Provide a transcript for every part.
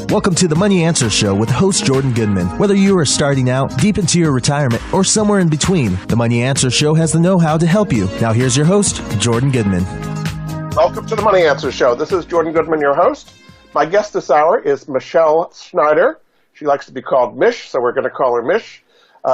Welcome to the Money Answer Show with host Jordan Goodman. Whether you are starting out, deep into your retirement, or somewhere in between, the Money Answer Show has the know-how to help you. Now here's your host, Jordan Goodman. Welcome to the Money Answer Show. This is Jordan Goodman, your host. My guest this hour is Michelle Schneider. She likes to be called Mish, so we're going to call her Mish.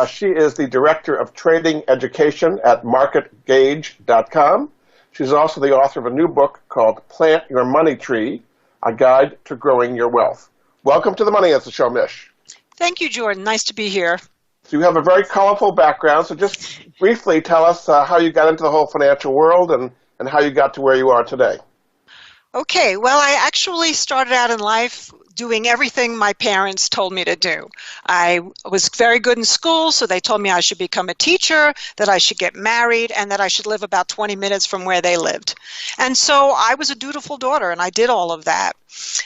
She is the Director of Trading Education at Marketgage.com. She's also the author of a new book called Plant Your Money Tree, A Guide to Growing Your Wealth. Welcome to the Money Answer Show, Mish. Thank you, Jordan. Nice to be here. So you have a very colorful background, so just briefly tell us how you got into the whole financial world and how you got to where you are today. Okay, well, I actually started out in life doing everything my parents told me to do. I was very good in school, so they told me I should become a teacher, that I should get married, and that I should live about 20 minutes from where they lived. And so I was a dutiful daughter, and I did all of that.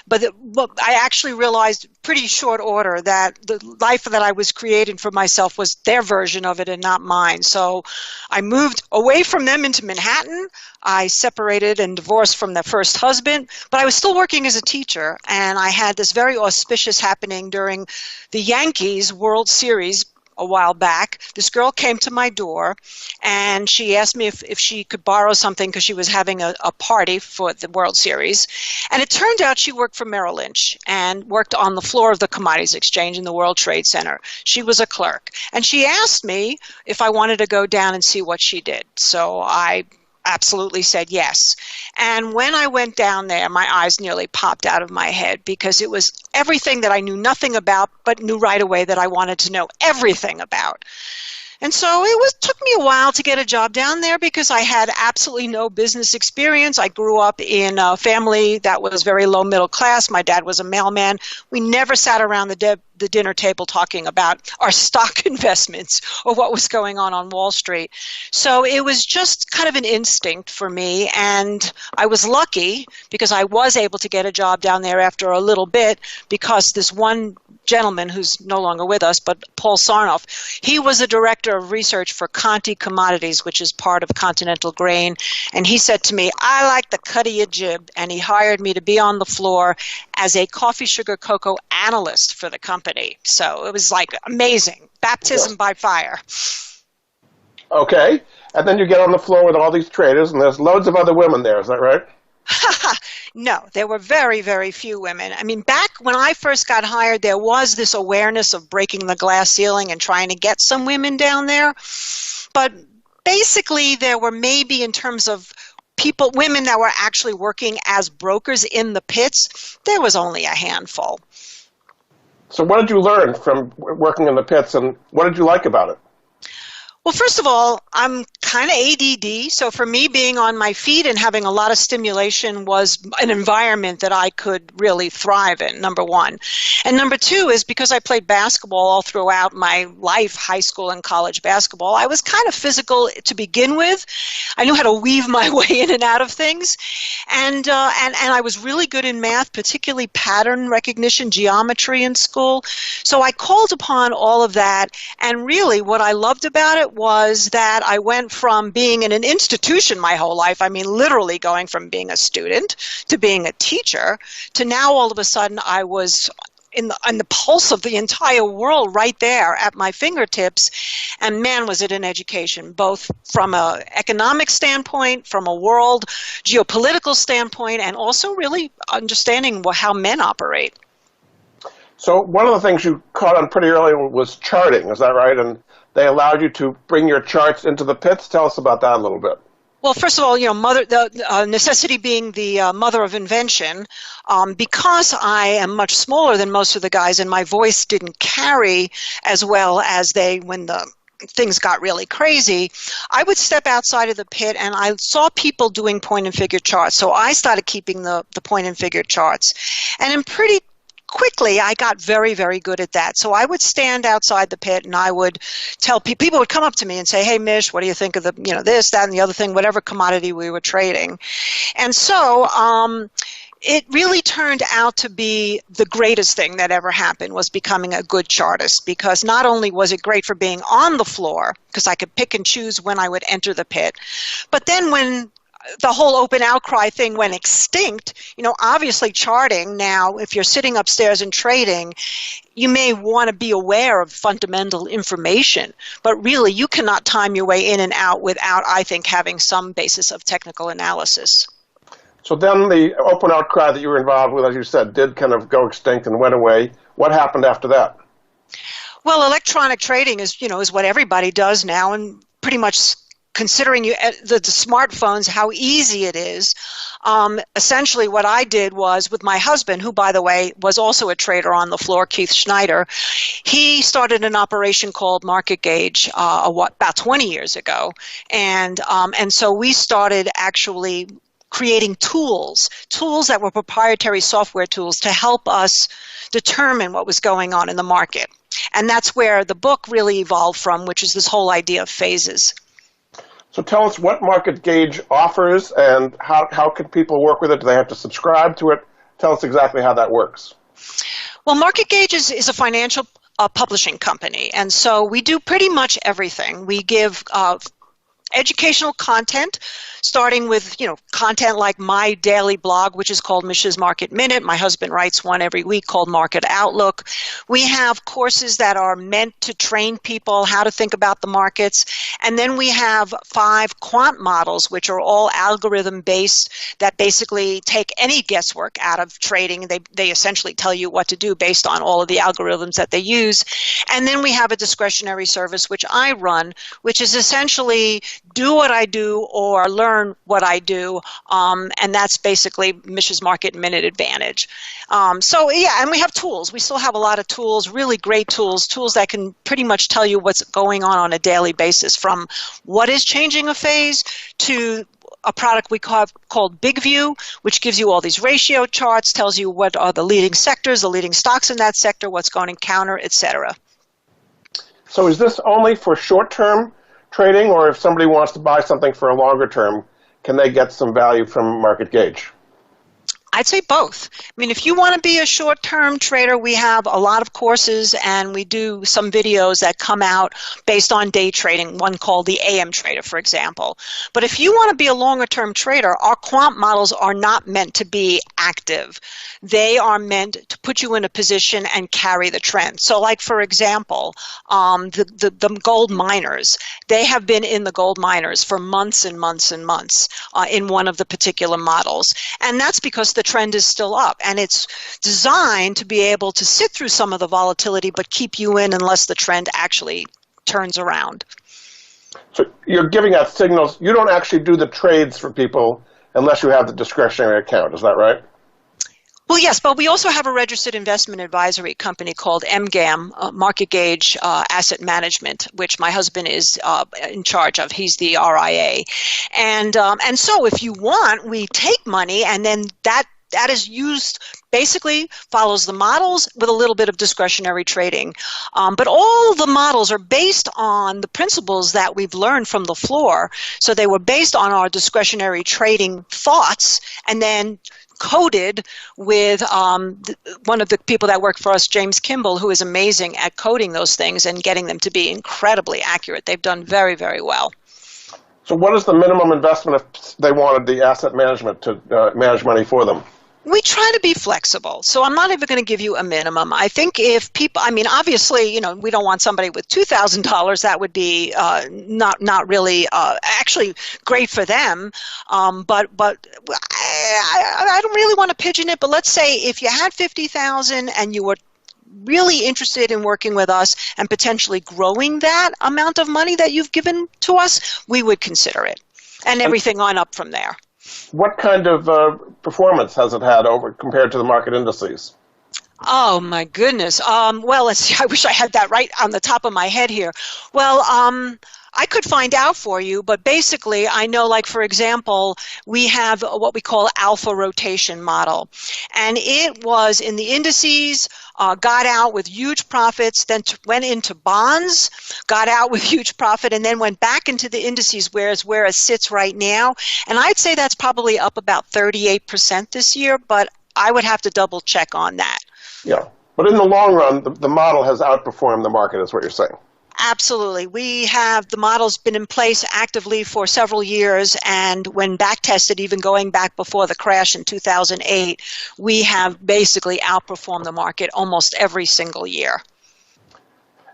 But I actually realized pretty short order that the life that I was creating for myself was their version of it and not mine. So I moved away from them into Manhattan. I separated and divorced from the first husband, but I was still working as a teacher, and I had this very auspicious happening during the Yankees World Series a while back. This girl came to my door, and she asked me if she could borrow something because she was having a party for the World Series. And it turned out she worked for Merrill Lynch and worked on the floor of the Commodities Exchange in the World Trade Center. She was a clerk. And she asked me if I wanted to go down and see what she did. So I absolutely said yes. And when I went down there, my eyes nearly popped out of my head because it was everything that I knew nothing about, but knew right away that I wanted to know everything about. And so took me a while to get a job down there because I had absolutely no business experience. I grew up in a family that was very low middle class. My dad was a mailman. We never sat around the dinner table talking about our stock investments or what was going on Wall Street. So it was just kind of an instinct for me. And I was lucky because I was able to get a job down there after a little bit because this one gentleman who's no longer with us, but Paul Sarnoff, he was a director of research for Conti Commodities, which is part of Continental Grain. And he said to me, I like the cut of your jib. And he hired me to be on the floor as a coffee, sugar, cocoa analyst for the company. So it was like amazing. Baptism by fire. Okay. And then you get on the floor with all these traders, and there's loads of other women there. Is that right? No, there were very, very few women. I mean, back when I first got hired, there was this awareness of breaking the glass ceiling and trying to get some women down there. But basically, there were maybe in terms of women that were actually working as brokers in the pits, there was only a handful. So what did you learn from working in the pits, and what did you like about it? Well, first of all, I'm kind of ADD, so for me, being on my feet and having a lot of stimulation was an environment that I could really thrive in, number one. And number two is because I played basketball all throughout my life, high school and college basketball, I was kind of physical to begin with. I knew how to weave my way in and out of things. And I was really good in math, particularly pattern recognition, geometry in school. So I called upon all of that, and really what I loved about it was that I went from being in an institution my whole life, I mean literally going from being a student to being a teacher, to now all of a sudden I was in the pulse of the entire world right there at my fingertips. And man, was it an education, both from an economic standpoint, from a world geopolitical standpoint, and also really understanding how men operate. So one of the things you caught on pretty early was charting, is that right? And they allowed you to bring your charts into the pits. Tell us about that a little bit. Well, first of all, the necessity being the mother of invention. Because I am much smaller than most of the guys, and my voice didn't carry as well as when the things got really crazy, I would step outside of the pit, and I saw people doing point and figure charts. So I started keeping the point and figure charts, and in pretty quickly, I got very, very good at that. So I would stand outside the pit and I would tell people would come up to me and say, hey, Mish, what do you think of this, that, and the other thing, whatever commodity we were trading. And so it really turned out to be the greatest thing that ever happened was becoming a good chartist, because not only was it great for being on the floor, because I could pick and choose when I would enter the pit, but then when the whole open outcry thing went extinct, obviously charting now, if you're sitting upstairs and trading, you may want to be aware of fundamental information, but really you cannot time your way in and out without, I think, having some basis of technical analysis. So then the open outcry that you were involved with, as you said, did kind of go extinct and went away. What happened after that? Well, electronic trading is what everybody does now, and pretty much considering the smartphones, how easy it is. Essentially what I did was with my husband, who, by the way, was also a trader on the floor, Keith Schneider, he started an operation called Marketgage about 20 years ago. And so we started actually creating tools that were proprietary software tools to help us determine what was going on in the market. And that's where the book really evolved from, which is this whole idea of phases. So tell us what Marketgage offers and how can people work with it? Do they have to subscribe to it? Tell us exactly how that works. Well, Marketgage is a financial publishing company, and so we do pretty much everything. We give educational content, starting with, content like my daily blog, which is called Mish's Market Minute. My husband writes one every week called Market Outlook. We have courses that are meant to train people how to think about the markets. And then we have 5 quant models, which are all algorithm-based, that basically take any guesswork out of trading. They essentially tell you what to do based on all of the algorithms that they use. And then we have a discretionary service, which I run, which is essentially do what I do or learn what I do, and that's basically Mish's Market Minute Advantage. And we have tools. We still have a lot of tools, really great tools that can pretty much tell you what's going on a daily basis, from what is changing a phase to a product we called Big View, which gives you all these ratio charts, tells you what are the leading sectors, the leading stocks in that sector, what's going in counter, etc. So is this only for short-term trading, or if somebody wants to buy something for a longer term, can they get some value from Marketgage? I'd say both. I mean, if you want to be a short-term trader, we have a lot of courses, and we do some videos that come out based on day trading, one called the AM Trader, for example. But if you want to be a longer-term trader, our quant models are not meant to be active. They are meant to put you in a position and carry the trend. So like, for example, the gold miners, they have been in the gold miners for months and months and months in one of the particular models. And that's because the trend is still up, and it's designed to be able to sit through some of the volatility but keep you in unless the trend actually turns around. So you're giving out signals. You don't actually do the trades for people unless you have the discretionary account. Is that right? Well, yes, but we also have a registered investment advisory company called MGAM, Marketgage Asset Management, which my husband is in charge of. He's the RIA. And so if you want, we take money, and then that is used, basically follows the models with a little bit of discretionary trading. But all the models are based on the principles that we've learned from the floor. So they were based on our discretionary trading thoughts, and then coded with one of the people that work for us, James Kimball, who is amazing at coding those things and getting them to be incredibly accurate. They've done very, very well. So what is the minimum investment if they wanted the asset management to manage money for them? We try to be flexible, so I'm not even going to give you a minimum. I think if people, I mean, obviously, we don't want somebody with $2,000. That would be not really actually great for them. But I don't really want to pigeon it. But let's say if you had $50,000 and you were really interested in working with us and potentially growing that amount of money that you've given to us, we would consider it, and everything on up from there. What kind of performance has it had compared to the market indices? Oh, my goodness. Well, let's see. I wish I had that right on the top of my head here. Well, I could find out for you, but basically I know, like, for example, we have what we call alpha rotation model. And it was in the indices, got out with huge profits, then went into bonds, got out with huge profit, and then went back into the indices, where it sits right now. And I'd say that's probably up about 38% this year, but I would have to double check on that. Yeah, but in the long run, the model has outperformed the market, is what you're saying. Absolutely. The model's been in place actively for several years, and when back tested, even going back before the crash in 2008, we have basically outperformed the market almost every single year.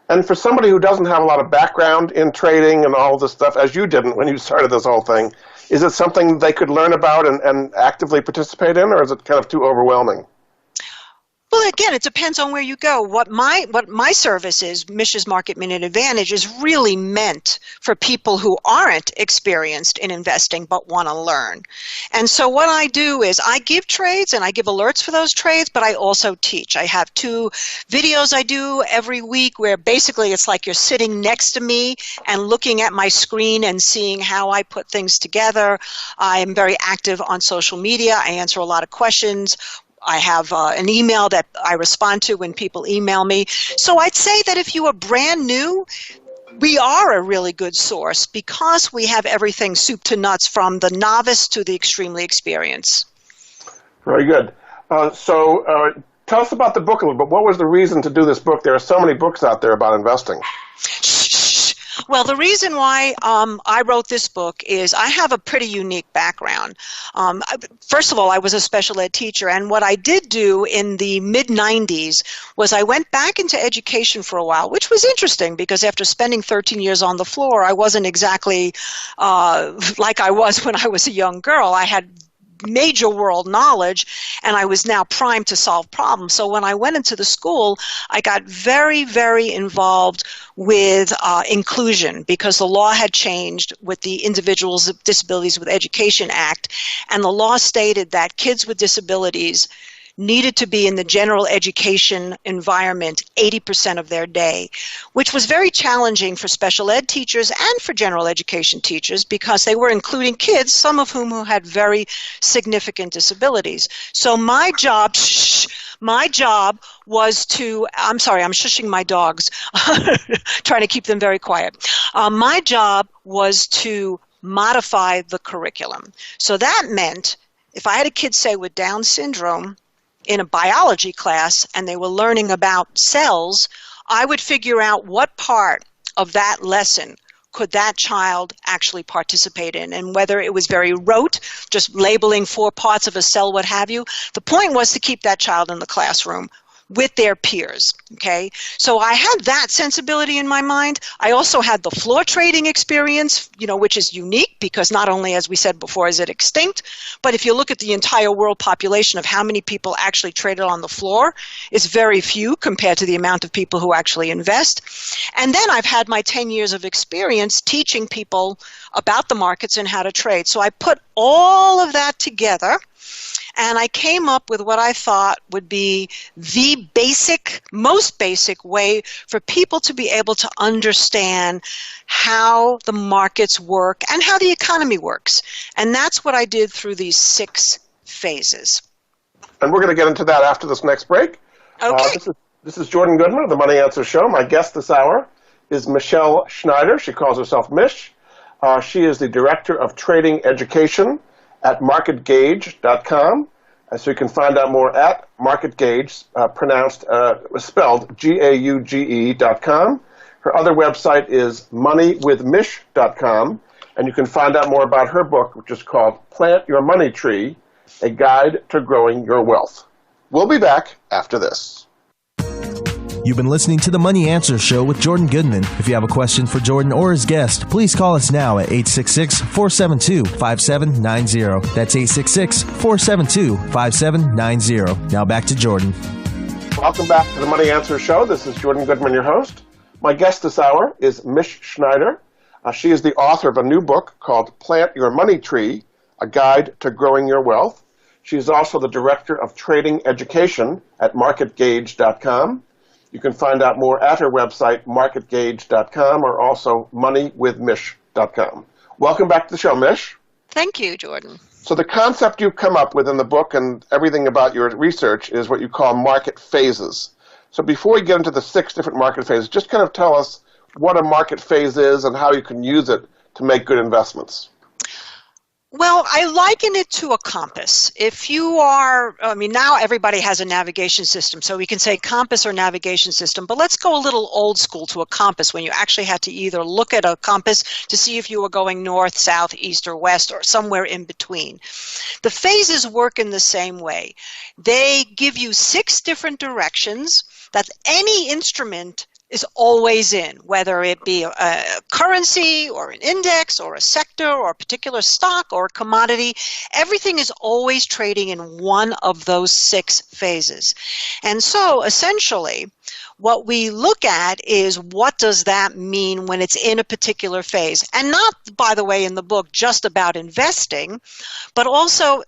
And for somebody who doesn't have a lot of background in trading and all this stuff, as you didn't when you started this whole thing, is it something they could learn about and actively participate in, or is it kind of too overwhelming? Well, again, it depends on where you go. What my service is, Mish's Market Minute Advantage, is really meant for people who aren't experienced in investing but want to learn. And so what I do is I give trades and I give alerts for those trades, but I also teach. I have 2 videos I do every week where basically it's like you're sitting next to me and looking at my screen and seeing how I put things together. I am very active on social media. I answer a lot of questions. I have an email that I respond to when people email me. So I'd say that if you are brand new, we are a really good source because we have everything soup to nuts from the novice to the extremely experienced. Very good. So tell us about the book a little bit. What was the reason to do this book? There are so many books out there about investing. Well, the reason why I wrote this book is I have a pretty unique background. First of all, I was a special ed teacher, and what I did do in the mid-90s was I went back into education for a while, which was interesting because after spending 13 years on the floor, I wasn't exactly like I was when I was a young girl. I had major world knowledge, and I was now primed to solve problems. So when I went into the school, I got very, very involved with inclusion because the law had changed with the Individuals with Disabilities with Education Act, and the law stated that kids with disabilities needed to be in the general education environment 80% of their day, which was very challenging for special ed teachers and for general education teachers because they were including kids, some of whom who had very significant disabilities. So my job was to, I'm sorry, I'm shushing my dogs, trying to keep them very quiet. My job was to modify the curriculum. So that meant if I had a kid, say, with Down syndrome, in a biology class and they were learning about cells, I would figure out what part of that lesson could that child actually participate in, and whether it was very rote, just labeling 4 parts of a cell, what have you. The point was to keep that child in the classroom with their peers, okay? So I had that sensibility in my mind. I also had the floor trading experience, which is unique because not only, as we said before, is it extinct, but if you look at the entire world population of how many people actually traded on the floor, it's very few compared to the amount of people who actually invest. And then I've had my 10 years of experience teaching people about the markets and how to trade. So I put all of that together, and I came up with what I thought would be the most basic way for people to be able to understand how the markets work and how the economy works. And that's what I did through these 6 phases. And we're going to get into that after this next break. Okay. This is Jordan Goodman of the Money Answer Show. My guest this hour is Michelle Schneider. She calls herself Mish. She is the Director of Trading Education at Marketgage.com. So you can find out more at Marketgage, spelled Gauge.com. Her other website is moneywithmish.com, and you can find out more about her book, which is called Plant Your Money Tree, A Guide to Growing Your Wealth. We'll be back after this. You've been listening to the Money Answer Show with Jordan Goodman. If you have a question for Jordan or his guest, please call us now at 866-472-5790. That's 866-472-5790. Now back to Jordan. Welcome back to the Money Answer Show. This is Jordan Goodman, your host. My guest this hour is Mish Schneider. She is the author of a new book called Plant Your Money Tree, A Guide to Growing Your Wealth. She is also the Director of Trading Education at Marketgage.com. You can find out more at her website, marketgage.com, or also moneywithmish.com. Welcome back to the show, Mish. Thank you, Jordan. So the concept you've come up with in the book and everything about your research is what you call market phases. So before we get into the 6 different market phases, just kind of tell us what a market phase is and how you can use it to make good investments. Well, I liken it to a compass. If you are, now everybody has a navigation system, so we can say compass or navigation system, but let's go a little old school to a compass when you actually had to either look at a compass to see if you were going north, south, east, or west, or somewhere in between. The phases work in the same way. They give you 6 different directions that any instrument is always in, whether it be a currency or an index or a sector or a particular stock or a commodity. Everything is always trading in one of those 6 phases. And so essentially, what we look at is what does that mean when it's in a particular phase. And not, by the way, in the book just about investing, but also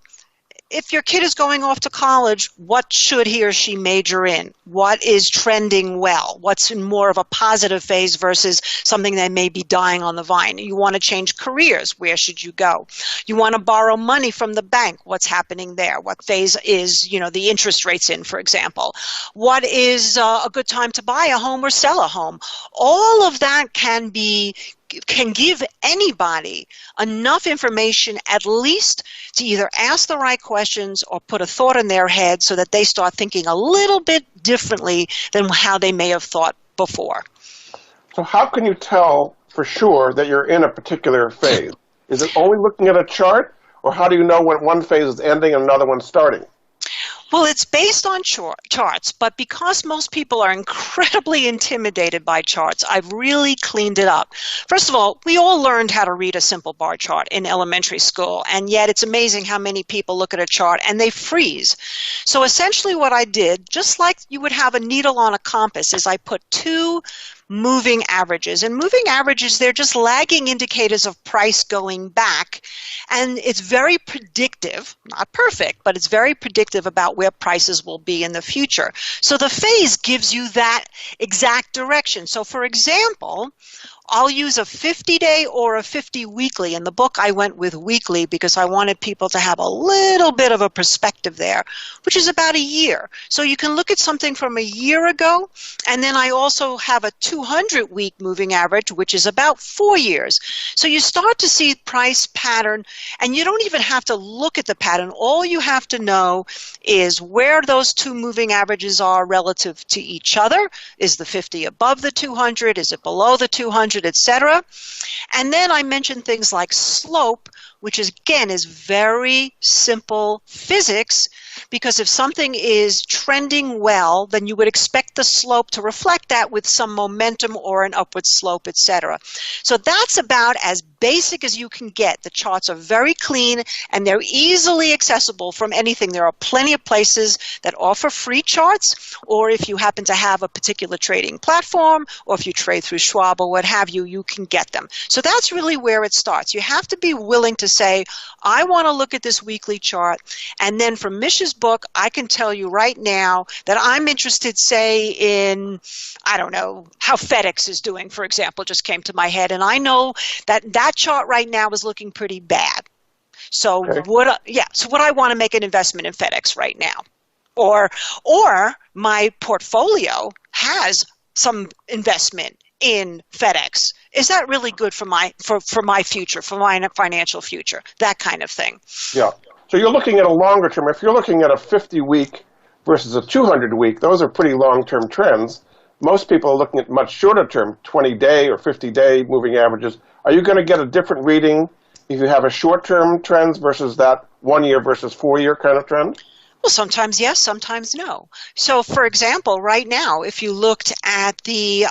if your kid is going off to college, what should he or she major in? What is trending well? What's in more of a positive phase versus something that may be dying on the vine? You want to change careers. Where should you go? You want to borrow money from the bank. What's happening there? What phase is, the interest rates in, for example? What is a good time to buy a home or sell a home? All of that can give anybody enough information at least to either ask the right questions or put a thought in their head so that they start thinking a little bit differently than how they may have thought before. So how can you tell for sure that you're in a particular phase? Is it only looking at a chart, or how do you know when one phase is ending and another one's starting? Well, it's based on charts, but because most people are incredibly intimidated by charts, I've really cleaned it up. First of all, we all learned how to read a simple bar chart in elementary school, and yet it's amazing how many people look at a chart and they freeze. So essentially what I did, just like you would have a needle on a compass, is I put 2 moving averages. And moving averages, they're just lagging indicators of price going back. And it's very predictive, not perfect, but it's very predictive about where prices will be in the future. So the phase gives you that exact direction. So for example, I'll use a 50-day or a 50-weekly. In the book, I went with weekly because I wanted people to have a little bit of a perspective there, which is about a year. So you can look at something from a year ago, and then I also have a 200-week moving average, which is about 4 years. So you start to see price pattern, and you don't even have to look at the pattern. All you have to know is where those 2 moving averages are relative to each other. Is the 50 above the 200? Is it below the 200? Etc. And then I mentioned things like slope, which is, again, is very simple physics, because if something is trending well, then you would expect the slope to reflect that with some momentum or an upward slope, etc. So that's about as basic as you can get. The charts are very clean and they're easily accessible from anything. There are plenty of places that offer free charts, or if you happen to have a particular trading platform, or if you trade through Schwab or what have you, you can get them. So that's really where it starts. You have to be willing to say, I want to look at this weekly chart, and then from Mish's book, I can tell you right now that I'm interested, say, in, I don't know, how FedEx is doing, for example, just came to my head, and I know that that chart right now is looking pretty bad. So okay. would I want to make an investment in FedEx right now? Or my portfolio has some investment in FedEx. Is that really good for my future, for my financial future? That kind of thing. Yeah. So you're looking at a longer term. If you're looking at a 50-week versus a 200-week, those are pretty long-term trends. Most people are looking at much shorter term, 20-day or 50-day moving averages. Are you going to get a different reading if you have a short-term trends versus that 1 year versus 4 year kind of trend? Well, sometimes yes, sometimes no. So, for example, right now, if you looked at the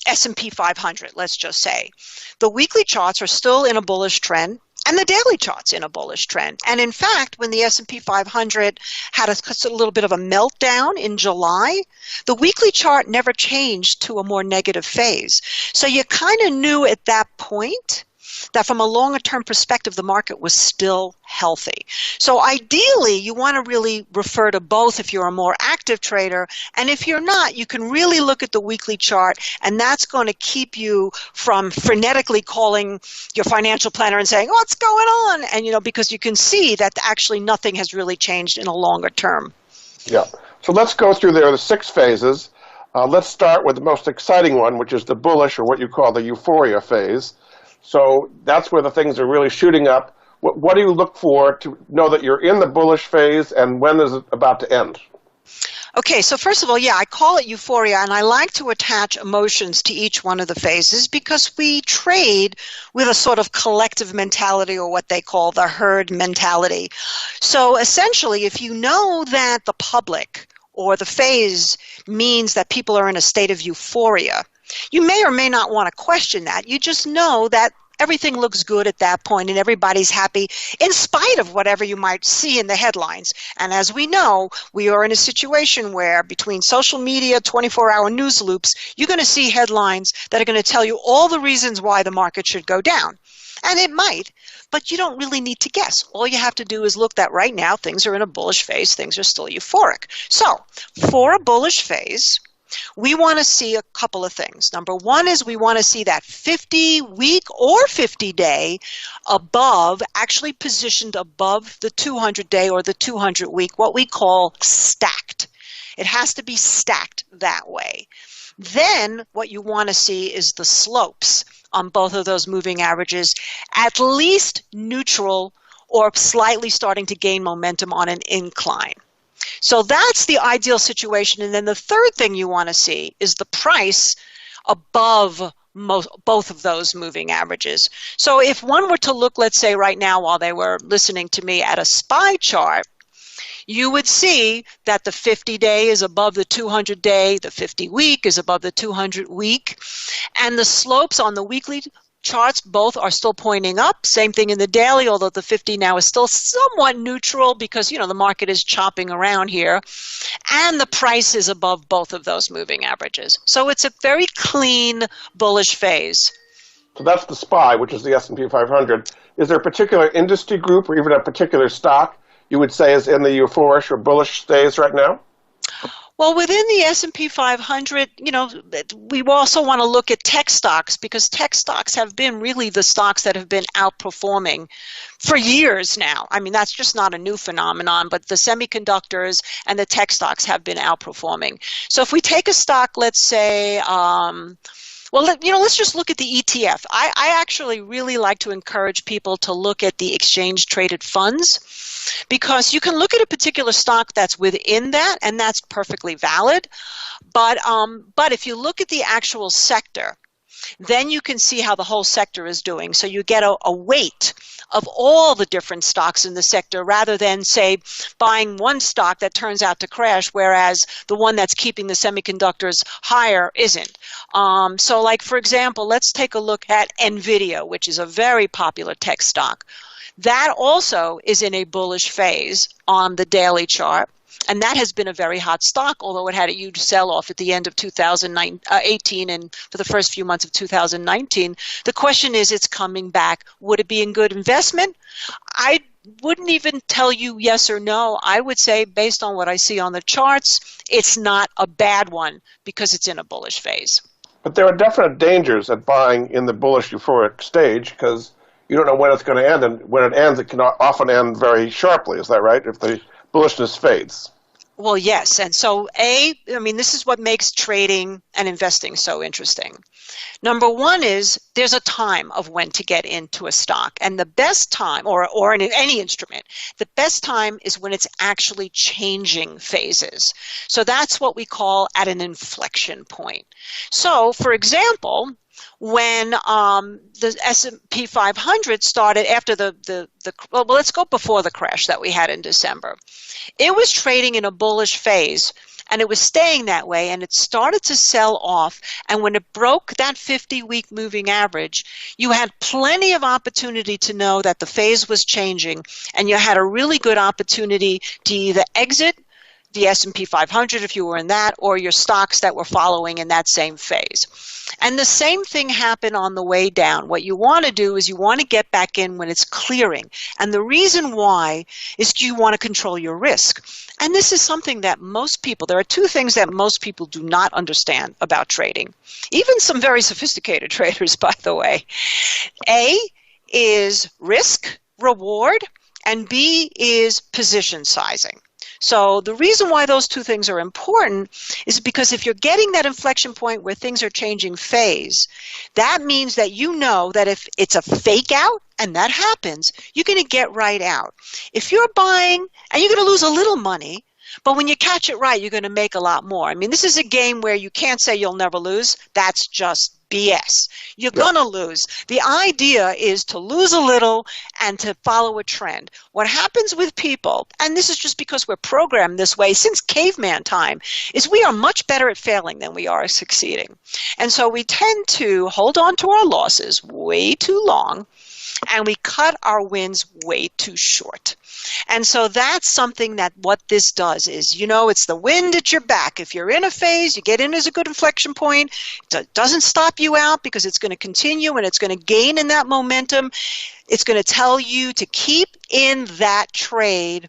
S&P 500, let's just say, the weekly charts are still in a bullish trend, and the daily chart's in a bullish trend. And in fact, when the S&P 500 had a little bit of a meltdown in July, the weekly chart never changed to a more negative phase. So you kind of knew at that point that from a longer term perspective, the market was still healthy. So ideally, you want to really refer to both if you're a more active trader. And if you're not, you can really look at the weekly chart, and that's going to keep you from frenetically calling your financial planner and saying, what's going on? And, because you can see that actually nothing has really changed in a longer term. Yeah. So let's go through the 6 phases. Let's start with the most exciting one, which is the bullish, or what you call the euphoria phase. So that's where the things are really shooting up. What do you look for to know that you're in the bullish phase, and when is it about to end? Okay, so first of all, yeah, I call it euphoria, and I like to attach emotions to each one of the phases because we trade with a sort of collective mentality, or what they call the herd mentality. So essentially, if you know that the public or the phase means that people are in a state of euphoria, you may or may not want to question that. You just know that everything looks good at that point and everybody's happy in spite of whatever you might see in the headlines. And as we know, we are in a situation where between social media, 24-hour news loops, you're going to see headlines that are going to tell you all the reasons why the market should go down. And it might, but you don't really need to guess. All you have to do is look that right now things are in a bullish phase, things are still euphoric. So for a bullish phase, we want to see a couple of things. Number one is we want to see that 50-week or 50-day above, actually positioned above the 200-day or the 200-week, what we call stacked. It has to be stacked that way. Then what you want to see is the slopes on both of those moving averages, at least neutral or slightly starting to gain momentum on an incline. So that's the ideal situation. And then the third thing you want to see is the price above both of those moving averages. So if one were to look, let's say right now while they were listening to me at a SPY chart, you would see that the 50-day is above the 200-day, the 50-week is above the 200-week, and the slopes on the weekly charts both are still pointing up. Same thing in the daily, although the 50 now is still somewhat neutral because, you know, the market is chopping around here. And the price is above both of those moving averages. So it's a very clean bullish phase. So that's the SPY, which is the S&P 500. Is there a particular industry group or even a particular stock you would say is in the euphoric or bullish phase right now? Well, within the S&P 500, you know, we also want to look at tech stocks because tech stocks have been really the stocks that have been outperforming for years now. I mean, that's just not a new phenomenon, but the semiconductors and the tech stocks have been outperforming. So if we take a stock, let's say, let's just look at the ETF. I actually really like to encourage people to look at the exchange-traded funds because you can look at a particular stock that's within that, and that's perfectly valid. But if you look at the actual sector, then you can see how the whole sector is doing. So you get a weight of all the different stocks in the sector rather than, say, buying one stock that turns out to crash, whereas the one that's keeping the semiconductors higher isn't. So like, for example, let's take a look at NVIDIA, which is a very popular tech stock. That also is in a bullish phase on the daily chart. And that has been a very hot stock, although it had a huge sell-off at the end of 2018 and for the first few months of 2019. The question is, it's coming back. Would it be a good investment? I wouldn't even tell you yes or no. I would say, based on what I see on the charts, it's not a bad one because it's in a bullish phase. But there are definite dangers at buying in the bullish euphoric stage because you don't know when it's going to end, and when it ends, it can often end very sharply. Is that right? If the bullishness fades. Well, yes. And so this is what makes trading and investing so interesting. Number one is there's a time of when to get into a stock. And the best time, or in any instrument, the best time is when it's actually changing phases. So that's what we call at an inflection point. So, for example, when the S&P 500 started after let's go before the crash that we had in December. It was trading in a bullish phase, and it was staying that way, and it started to sell off. And when it broke that 50-week moving average, you had plenty of opportunity to know that the phase was changing, and you had a really good opportunity to either exit the S&P 500 if you were in that, or your stocks that were following in that same phase. And the same thing happened on the way down. What you want to do is you want to get back in when it's clearing. And the reason why is you want to control your risk. And this is something that there are two things that most people do not understand about trading. Even some very sophisticated traders, by the way. A is risk, reward, and B is position sizing. So the reason why those two things are important is because if you're getting that inflection point where things are changing phase, that means that you know that if it's a fake out, and that happens, you're going to get right out. If you're buying and you're going to lose a little money, but when you catch it right, you're going to make a lot more. I mean, this is a game where you can't say you'll never lose. That's just BS. You're going to lose. The idea is to lose a little and to follow a trend. What happens with people, and this is just because we're programmed this way since caveman time, is we are much better at failing than we are succeeding. And so we tend to hold on to our losses way too long, and we cut our wins way too short. And so that's something that what this does is, it's the wind at your back. If you're in a phase, you get in as a good inflection point. It doesn't stop you out because it's going to continue and it's going to gain in that momentum. It's going to tell you to keep in that trade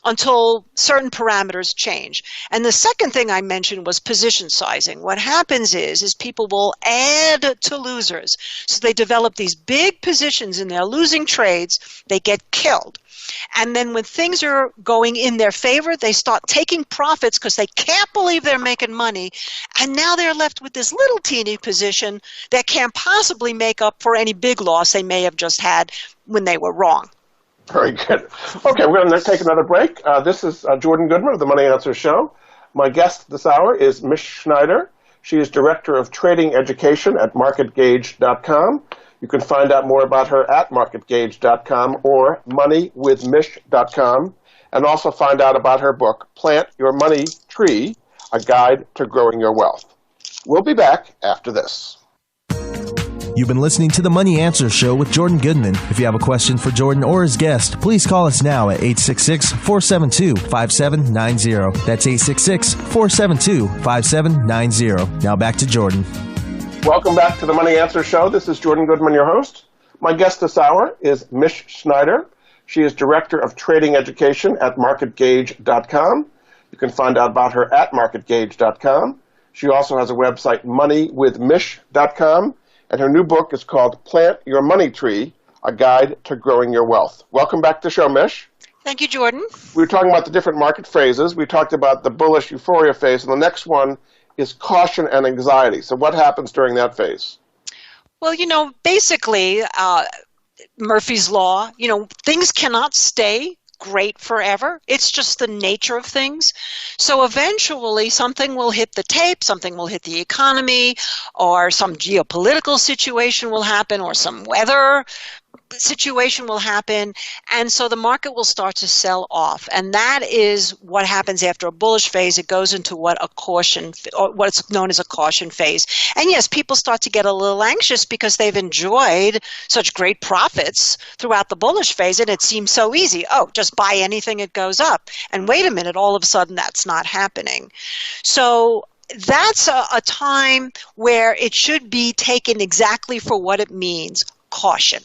until certain parameters change. And the second thing I mentioned was position sizing. What happens is people will add to losers. So they develop these big positions in their losing trades. They get killed. And then when things are going in their favor, they start taking profits because they can't believe they're making money. And now they're left with this little teeny position that can't possibly make up for any big loss they may have just had when they were wrong. Very good. Okay, we're going to take another break. This is Jordan Goodman of the Money Answer Show. My guest this hour is Miss Schneider. She is Director of Trading Education at Marketgage.com. You can find out more about her at Marketgage.com or moneywithmish.com, and also find out about her book, Plant Your Money Tree, A Guide to Growing Your Wealth. We'll be back after this. You've been listening to the Money Answer Show with Jordan Goodman. If you have a question for Jordan or his guest, please call us now at 866-472-5790. That's 866-472-5790. Now back to Jordan. Welcome back to the Money Answer Show. This is Jordan Goodman, your host. My guest this hour is Miss Schneider. She is Director of Trading Education at Marketgage.com. You can find out about her at Marketgage.com. She also has a website, moneywithmish.com. And her new book is called Plant Your Money Tree, A Guide to Growing Your Wealth. Welcome back to the show, Mish. Thank you, Jordan. We were talking about the different market phases. We talked about the bullish euphoria phase, and the next one is caution and anxiety. So what happens during that phase? Well, basically, Murphy's Law, things cannot stay great forever. It's just the nature of things. So eventually something will hit the tape, something will hit the economy, or some geopolitical situation will happen, or some weather situation will happen, and so the market will start to sell off. And that is what happens after a bullish phase. It goes into what's known as a caution phase. And yes, people start to get a little anxious because they've enjoyed such great profits throughout the bullish phase, and it seems so easy. Oh, just buy anything, it goes up. And wait a minute, all of a sudden that's not happening. So that's a time where it should be taken exactly for what it means, caution.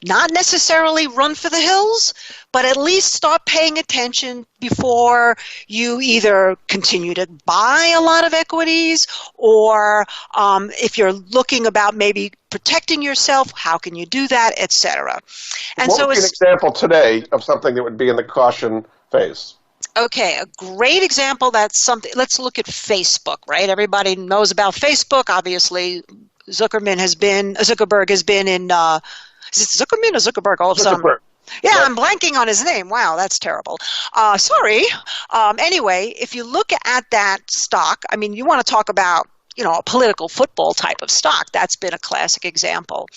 Not necessarily run for the hills, but at least start paying attention before you either continue to buy a lot of equities, or if you're looking about maybe protecting yourself, how can you do that, etc. And what so would be an example today of something that would be in the caution phase? Okay, a great example, that's something, let's look at Facebook, right? Everybody knows about Facebook. Obviously, Zuckerberg has been in, is it Zuckerman or Zuckerberg? All of a sudden. Yeah, I'm blanking on his name. Wow, that's terrible. Sorry. Anyway, if you look at that stock, I mean, you want to talk about, a political football type of stock. That's been a classic example.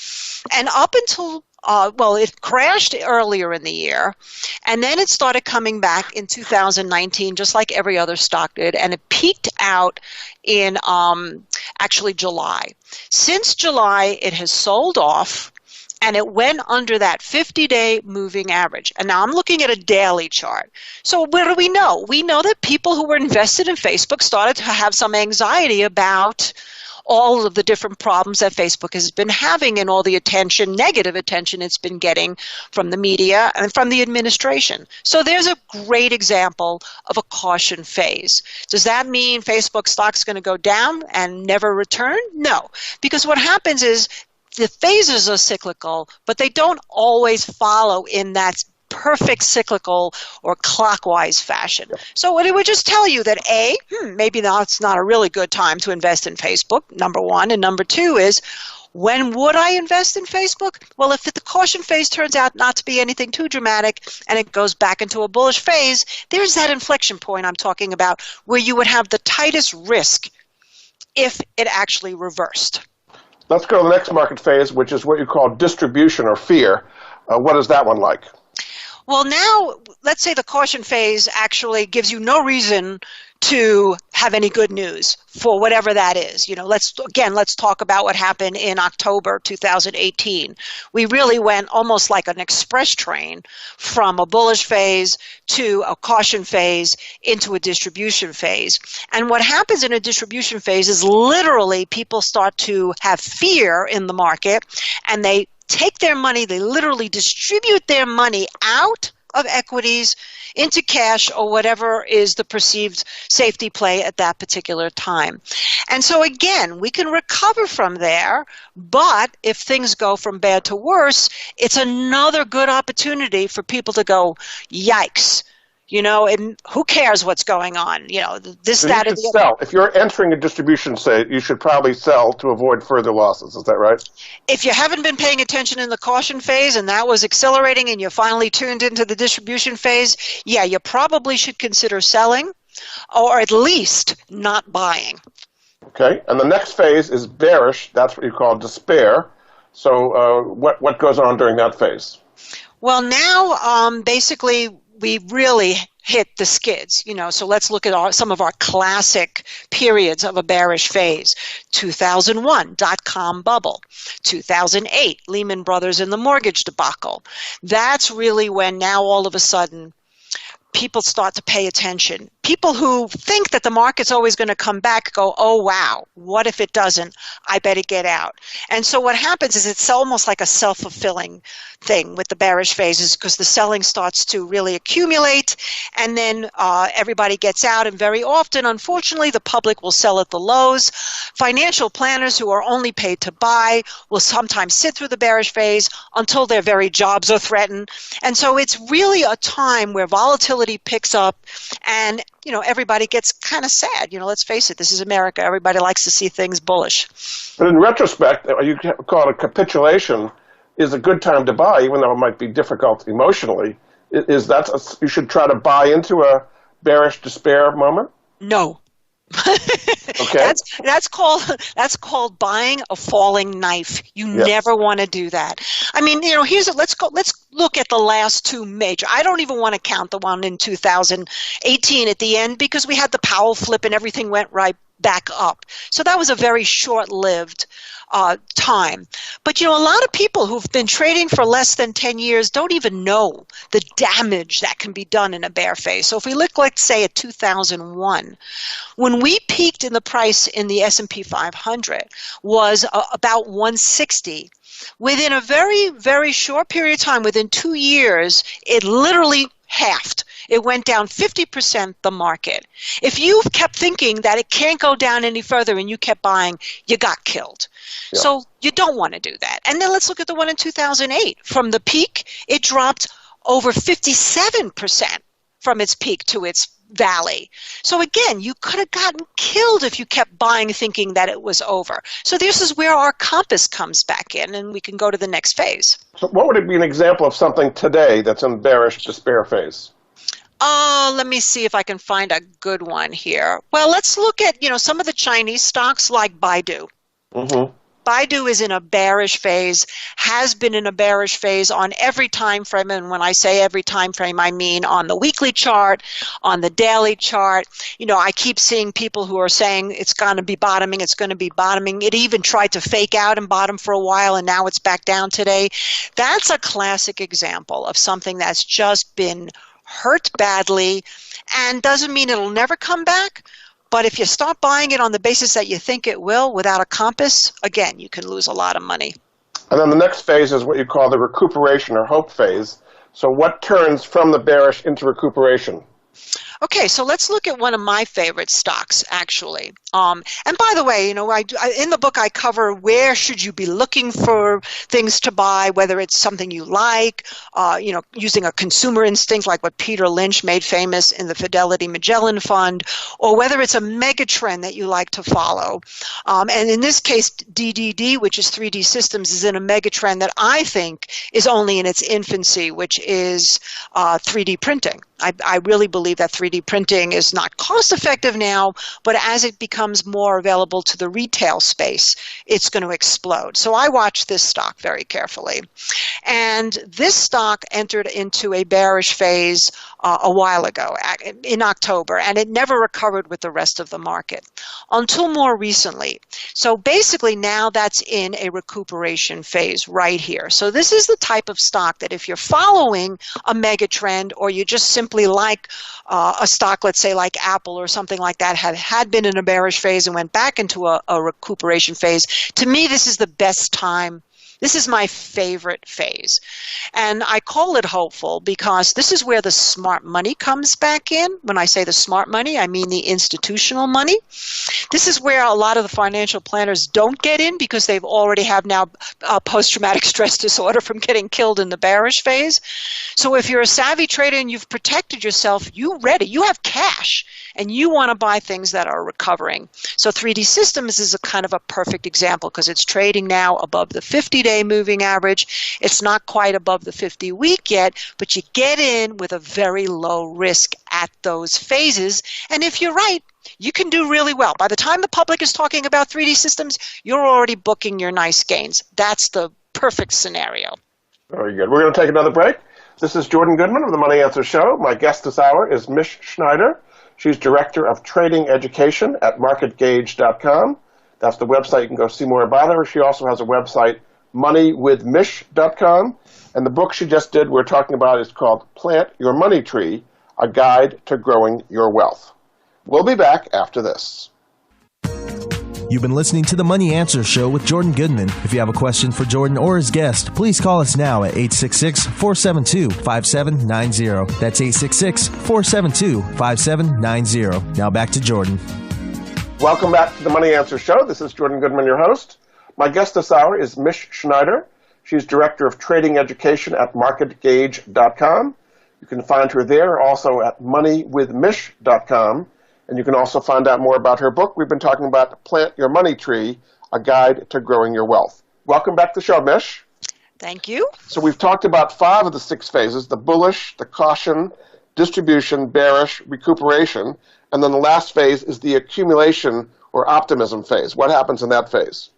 And up until, it crashed earlier in the year, and then it started coming back in 2019, just like every other stock did, and it peaked out in actually July. Since July, it has sold off, and it went under that 50-day moving average. And now I'm looking at a daily chart. So what do we know? We know that people who were invested in Facebook started to have some anxiety about all of the different problems that Facebook has been having and all the attention, negative attention it's been getting from the media and from the administration. So there's a great example of a caution phase. Does that mean Facebook stock's going to go down and never return? No, because what happens is the phases are cyclical, but they don't always follow in that perfect cyclical or clockwise fashion. So it would just tell you that maybe that's not a really good time to invest in Facebook, number one. And number two is, when would I invest in Facebook? Well, if the caution phase turns out not to be anything too dramatic and it goes back into a bullish phase, there's that inflection point I'm talking about where you would have the tightest risk if it actually reversed. Let's go to the next market phase, which is what you call distribution or fear. What is that one like? Well, now, let's say the caution phase actually gives you no reason to have any good news for whatever that is. Let's talk about what happened in October 2018. We really went almost like an express train from a bullish phase to a caution phase into a distribution phase. And what happens in a distribution phase is literally people start to have fear in the market, and they take their money, they literally distribute their money out of equities into cash or whatever is the perceived safety play at that particular time. And so again, we can recover from there, but if things go from bad to worse, it's another good opportunity for people to go, yikes. And who cares what's going on? This, so that, you or the should sell. If you're entering a distribution state, you should probably sell to avoid further losses. Is that right? If you haven't been paying attention in the caution phase and that was accelerating and you finally tuned into the distribution phase, yeah, you probably should consider selling or at least not buying. Okay. And the next phase is bearish. That's what you call despair. So what goes on during that phase? Well, now basically we really hit the skids, so let's look at some of our classic periods of a bearish phase. 2001, dot-com bubble. 2008, Lehman Brothers and the mortgage debacle. That's really when now all of a sudden people start to pay attention. People who think that the market's always going to come back go, oh, wow, what if it doesn't? I better get out. And so what happens is it's almost like a self-fulfilling thing with the bearish phases because the selling starts to really accumulate and then everybody gets out. And very often, unfortunately, the public will sell at the lows. Financial planners who are only paid to buy will sometimes sit through the bearish phase until their very jobs are threatened. And so it's really a time where volatility picks up and everybody gets kind of sad. Let's face it, this is America. Everybody likes to see things bullish. But in retrospect, you call it a capitulation, is a good time to buy, even though it might be difficult emotionally. You should try to buy into a bearish despair moment? No. Okay. That's called buying a falling knife. You never want to do that. I mean, let's look at the last two major. I don't even want to count the one in 2018 at the end because we had the Powell flip and everything went right back up. So that was a very short-lived time. But, a lot of people who've been trading for less than 10 years don't even know the damage that can be done in a bear phase. So if we look, let's say, at 2001, when we peaked in the price in the S&P 500 was about 160. Within a very, very short period of time, within 2 years, it literally halved. It went down 50% the market. If you kept thinking that it can't go down any further and you kept buying, you got killed. Yeah. So you don't want to do that. And then let's look at the one in 2008. From the peak, it dropped over 57% from its peak to its valley. So again, you could have gotten killed if you kept buying thinking that it was over. So this is where our compass comes back in, and we can go to the next phase. So what would it be an example of something today that's in bearish despair phase? Let me see if I can find a good one here. Well, let's look at, some of the Chinese stocks like Baidu. Mm-hmm. Baidu is in a bearish phase, has been in a bearish phase on every time frame. And when I say every time frame, I mean on the weekly chart, on the daily chart. I keep seeing people who are saying it's going to be bottoming, it's going to be bottoming. It even tried to fake out and bottom for a while, and now it's back down today. That's a classic example of something that's just been hurt badly and doesn't mean it'll never come back. But if you start buying it on the basis that you think it will without a compass, again, you can lose a lot of money. And then the next phase is what you call the recuperation or hope phase. So what turns from the bearish into recuperation? Okay, so let's look at one of my favorite stocks, actually. And by the way, in the book I cover where should you be looking for things to buy, whether it's something you like, using a consumer instinct like what Peter Lynch made famous in the Fidelity Magellan Fund, or whether it's a mega trend that you like to follow. And in this case, DDD, which is 3D Systems, is in a mega trend that I think is only in its infancy, which is 3D printing. I really believe that 3D printing is not cost effective now, but as it becomes more available to the retail space, it's going to explode. So I watch this stock very carefully. And this stock entered into a bearish phase a while ago in October, and it never recovered with the rest of the market until more recently. So basically now that's in a recuperation phase right here. So this is the type of stock that if you're following a mega trend, or you just simply like a stock, let's say like Apple or something like that, had been in a bearish phase and went back into a recuperation phase, to me this is the best time. This is my favorite phase. And I call it hopeful because this is where the smart money comes back in. When I say the smart money, I mean the institutional money. This is where a lot of the financial planners don't get in because they've already have now post-traumatic stress disorder from getting killed in the bearish phase. So if you're a savvy trader and you've protected yourself, you have cash, and you want to buy things that are recovering. So 3D Systems is a kind of a perfect example because it's trading now above the 50-day moving average. It's not quite above the 50-week yet, but you get in with a very low risk at those phases. And if you're right, you can do really well. By the time the public is talking about 3D Systems, you're already booking your nice gains. That's the perfect scenario. Very good. We're going to take another break. This is Jordan Goodman of the Money Answer Show. My guest this hour is Michelle Schneider. She's Director of Trading Education at Marketgage.com. That's the website. You can go see more about her. She also has a website, moneywithmish.com. And the book she just did, we're talking about, is called Plant Your Money Tree, A Guide to Growing Your Wealth. We'll be back after this. You've been listening to the Money Answer Show with Jordan Goodman. If you have a question for Jordan or his guest, please call us now at 866-472-5790. That's 866-472-5790. Now back to Jordan. Welcome back to the Money Answer Show. This is Jordan Goodman, your host. My guest this hour is Michelle Schneider. She's Director of Trading Education at Marketgage.com. You can find her there, also at moneywithmish.com. And you can also find out more about her book. We've been talking about Plant Your Money Tree, A Guide to Growing Your Wealth. Welcome back to the show, Mish. Thank you. So we've talked about 5 of the 6 phases, the bullish, the caution, distribution, bearish, recuperation, and then the last phase is the accumulation or optimism phase. What happens in that phase?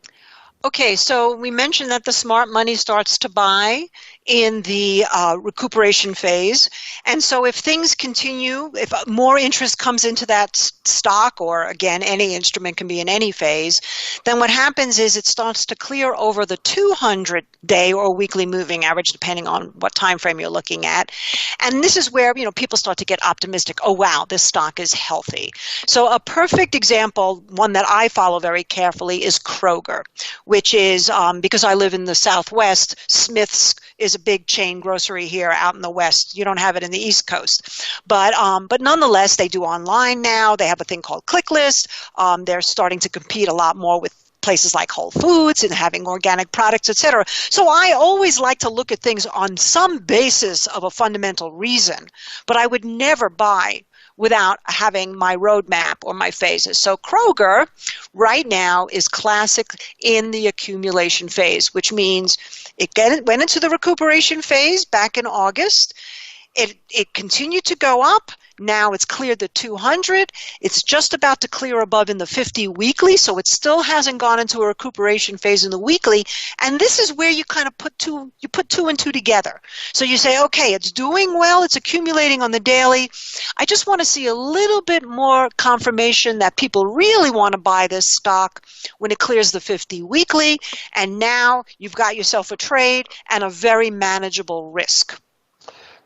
Okay, so we mentioned that the smart money starts to buy in the recuperation phase. And so if things continue, if more interest comes into that stock, or again, any instrument can be in any phase, then what happens is it starts to clear over the 200-day or weekly moving average, depending on what time frame you're looking at. And this is where, people start to get optimistic. Oh, wow, this stock is healthy. So a perfect example, one that I follow very carefully, is Kroger, which is, because I live in the Southwest, Smith's is a big chain grocery here out in the West. You don't have it in the East Coast. But nonetheless, they do online now. They have a thing called ClickList. They're starting to compete a lot more with places like Whole Foods and having organic products, etc. So I always like to look at things on some basis of a fundamental reason, but I would never buy without having my roadmap or my phases. So Kroger right now is classic in the accumulation phase, which means it went into the recuperation phase back in August. It continued to go up. Now it's cleared the 200. It's just about to clear above in the 50 weekly, so it still hasn't gone into a recuperation phase in the weekly. And this is where you kind of put two and two together. So you say, okay, it's doing well, it's accumulating on the daily. I just want to see a little bit more confirmation that people really want to buy this stock when it clears the 50 weekly. And now you've got yourself a trade and a very manageable risk.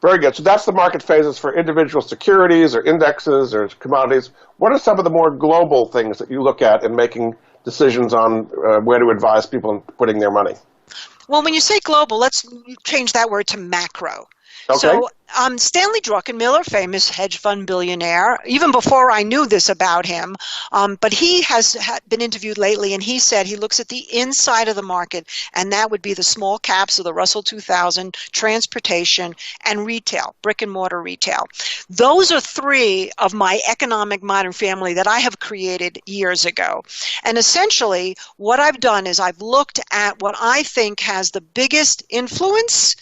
Very good. So that's the market phases for individual securities or indexes or commodities. What are some of the more global things that you look at in making decisions on where to advise people in putting their money? Well, when you say global, let's change that word to macro. Okay. So Stanley Druckenmiller, famous hedge fund billionaire, even before I knew this about him, but he has been interviewed lately, and he said he looks at the inside of the market, and that would be the small caps of the Russell 2000, transportation, and retail, brick and mortar retail. Those are three of my economic modern family that I have created years ago. And essentially, what I've done is I've looked at what I think has the biggest influence,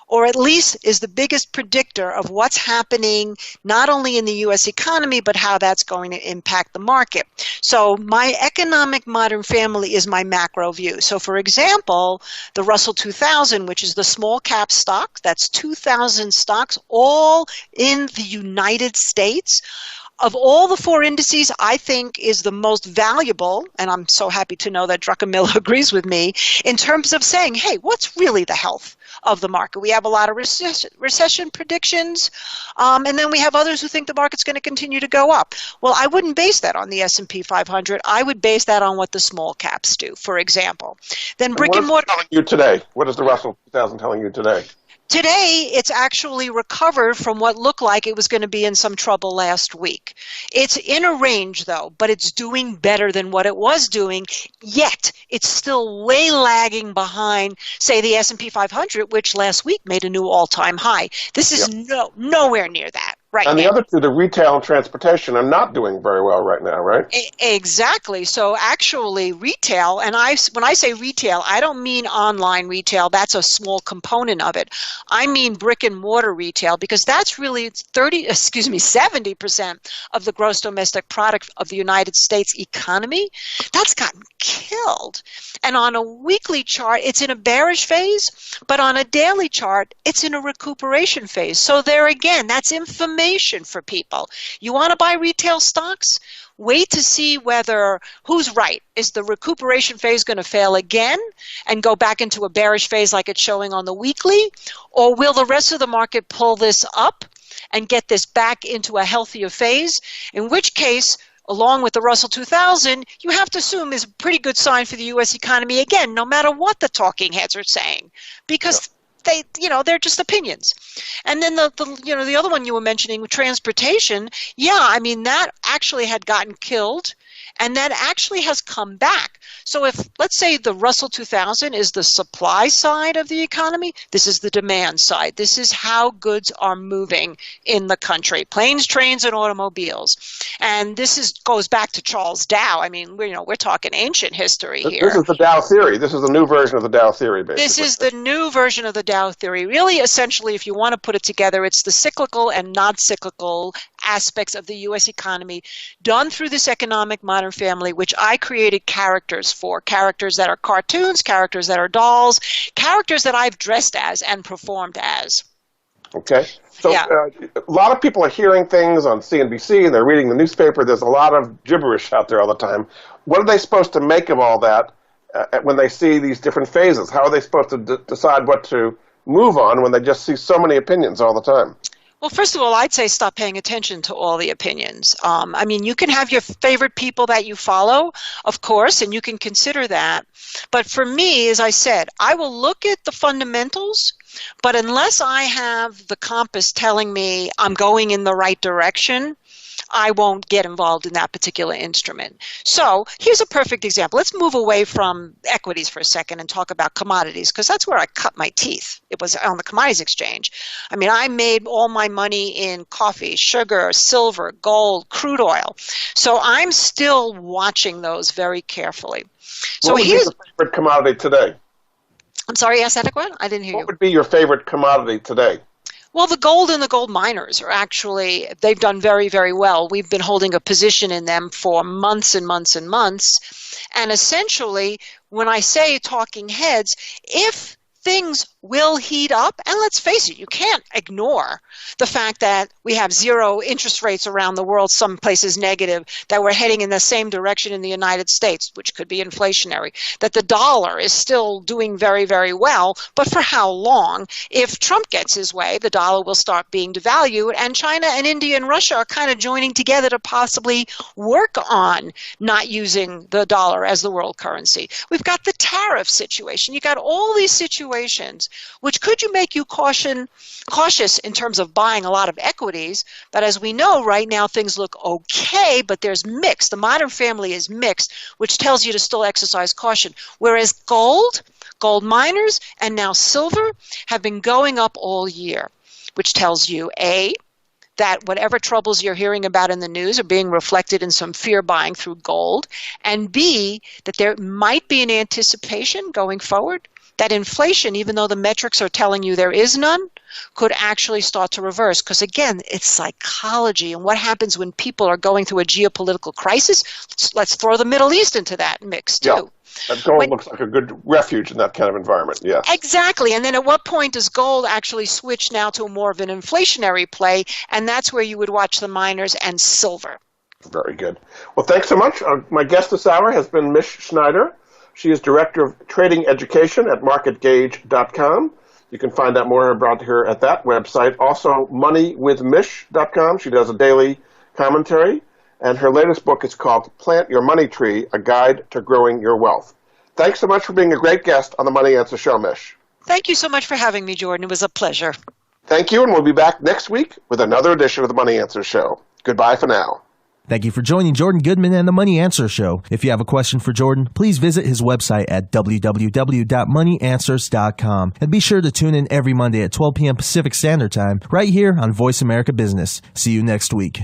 or at least is the biggest predictor of what's happening not only in the U.S. economy, but how that's going to impact the market. So my economic modern family is my macro view. So for example, the Russell 2000, which is the small cap stock, that's 2,000 stocks, all in the United States. Of all the four indices, I think is the most valuable, and I'm so happy to know that Druckenmiller agrees with me, in terms of saying, hey, what's really the health of the market? We have a lot of recession predictions, and then we have others who think the market's going to continue to go up. Well, I wouldn't base that on the S&P 500. I would base that on what the small caps do, for example. Then brick and mortar. What is it telling you today? What is the Russell 2000 telling you today? Today, it's actually recovered from what looked like it was going to be in some trouble last week. It's in a range, though, but it's doing better than what it was doing, yet it's still way lagging behind, say, the S&P 500, which last week made a new all-time high. This is nowhere near that. Right and now. The other two, the retail and transportation, are not doing very well right now, right? Exactly. So actually retail, and when I say retail, I don't mean online retail. That's a small component of it. I mean brick and mortar retail, because that's really 70% of the gross domestic product of the United States economy. That's gotten killed. And on a weekly chart, it's in a bearish phase, but on a daily chart, it's in a recuperation phase. So there again, that's information for people. You want to buy retail stocks? Wait to see who's right. Is the recuperation phase going to fail again and go back into a bearish phase like it's showing on the weekly? Or will the rest of the market pull this up and get this back into a healthier phase? In which case, along with the Russell 2000, you have to assume is a pretty good sign for the U.S. economy, again, no matter what the talking heads are saying, because they're just opinions. And then the other one you were mentioning, transportation, that actually had gotten killed, and that actually has come back. So if, let's say, the Russell 2000 is the supply side of the economy, this is the demand side. This is how goods are moving in the country, planes, trains, and automobiles. And this goes back to Charles Dow. I mean, we're talking ancient history here. This is the Dow theory. This is the new version of the Dow theory, basically. This is the new version of the Dow theory. Really, essentially, if you want to put it together, it's the cyclical and non-cyclical aspects of the U.S. economy done through this economic modern family, which I created characters for. Characters that are cartoons, characters that are dolls, characters that I've dressed as and performed as. Okay. So a lot of people are hearing things on CNBC and they're reading the newspaper. There's a lot of gibberish out there all the time. What are they supposed to make of all that when they see these different phases? How are they supposed to decide what to move on when they just see so many opinions all the time? Well, first of all, I'd say stop paying attention to all the opinions. You can have your favorite people that you follow, of course, and you can consider that. But for me, as I said, I will look at the fundamentals, but unless I have the compass telling me I'm going in the right direction, I won't get involved in that particular instrument. So here's a perfect example. Let's move away from equities for a second and talk about commodities, because that's where I cut my teeth. It was on the commodities exchange. I made all my money in coffee, sugar, silver, gold, crude oil. So I'm still watching those very carefully. So what would be your favorite commodity today? I'm sorry, ask that again? I didn't hear you. What would be your favorite commodity today? Well, the gold and the gold miners are actually, they've done very, very well. We've been holding a position in them for months and months and months. And essentially, when I say talking heads, if things will heat up, and let's face it, you can't ignore the fact that we have zero interest rates around the world, some places negative, that we're heading in the same direction in the United States, which could be inflationary, that the dollar is still doing very, very well, but for how long? If Trump gets his way, the dollar will start being devalued, and China and India and Russia are kind of joining together to possibly work on not using the dollar as the world currency. We've got the tariff situation. You got all these situations which could make you cautious in terms of buying a lot of equities. But as we know, right now things look okay, but there's mixed. The modern family is mixed, which tells you to still exercise caution. Whereas gold miners, and now silver have been going up all year, which tells you, A, that whatever troubles you're hearing about in the news are being reflected in some fear buying through gold, and B, that there might be an anticipation going forward that inflation, even though the metrics are telling you there is none, could actually start to reverse. Because again, it's psychology, and what happens when people are going through a geopolitical crisis? Let's throw the Middle East into that mix too. Yeah. That gold looks like a good refuge in that kind of environment, yes. Exactly. And then at what point does gold actually switch now to more of an inflationary play? And that's where you would watch the miners and silver. Very good. Well, thanks so much. My guest this hour has been Michelle Schneider. She is Director of Trading Education at Marketgage.com. You can find out more about her at that website. Also, moneywithmish.com. She does a daily commentary. And her latest book is called Plant Your Money Tree, A Guide to Growing Your Wealth. Thanks so much for being a great guest on the Money Answer Show, Mish. Thank you so much for having me, Jordan. It was a pleasure. Thank you, and we'll be back next week with another edition of the Money Answer Show. Goodbye for now. Thank you for joining Jordan Goodman and the Money Answer Show. If you have a question for Jordan, please visit his website at www.moneyanswers.com. And be sure to tune in every Monday at 12 p.m. Pacific Standard Time right here on Voice America Business. See you next week.